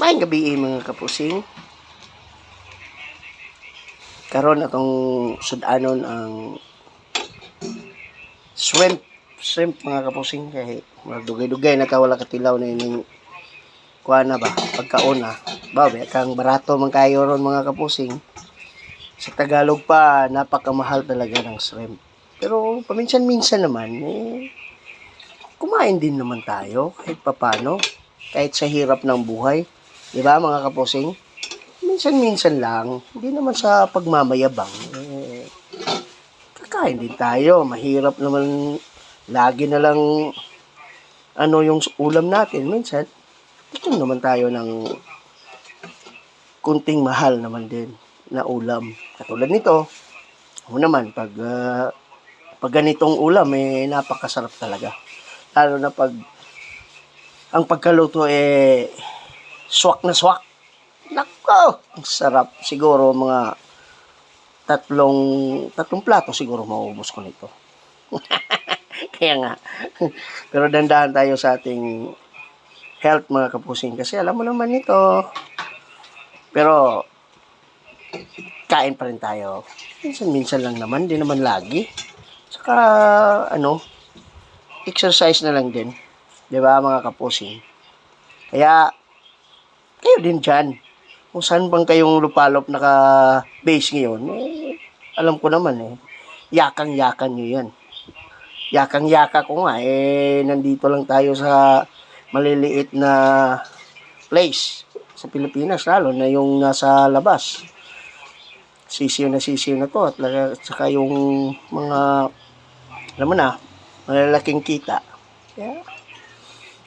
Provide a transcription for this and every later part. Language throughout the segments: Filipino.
Maayong gabi mga kapusing. Karon atong sudanon ang shrimp mga kapusing kay magdugay-dugay na ta wala katilaw na ining kuha na ba pagkauna ba kang barato man kayo ron mga kapusing. Sa Tagalog pa napakamahal talaga ng shrimp, pero paminsan-minsan naman kumain din naman tayo kahit papano, kahit sa hirap ng buhay. Di ba mga kapusing? Minsan-minsan lang, hindi naman sa pagmamayabang. Kakain din tayo. Mahirap naman lagi na lang yung ulam natin. Minsan, ito naman tayo ng kunting mahal naman din na ulam. Katulad nito, naman, pag ganitong ulam, napakasarap talaga. Lalo na pag ang pagkaluto swak na swak. Nako, ang sarap. Siguro mga tatlong plato siguro mauubos ko nito. Kaya nga. Pero dandahan tayo sa ating health mga kapusing kasi alam mo naman ito. Pero kain pa rin tayo. Minsan lang naman, di naman lagi. Saka exercise na lang din. 'Di ba mga kapusing? Kaya kayo din dyan. Kung saan bang kayong lupalop naka-base ngayon, alam ko naman yakang-yakan nyo yan. Yakang-yaka ko nga, nandito lang tayo sa maliliit na place sa Pilipinas, lalo na yung nasa labas. Sisiyo na to, at saka yung mga, alam mo na, malalaking kita.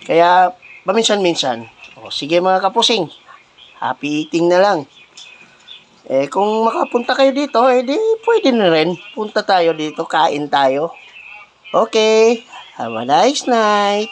Kaya paminsan-minsan, sige mga kapusing, happy eating na lang. Kung makapunta kayo dito, di pwede na rin. Punta tayo dito, kain tayo. Okay, have a nice night.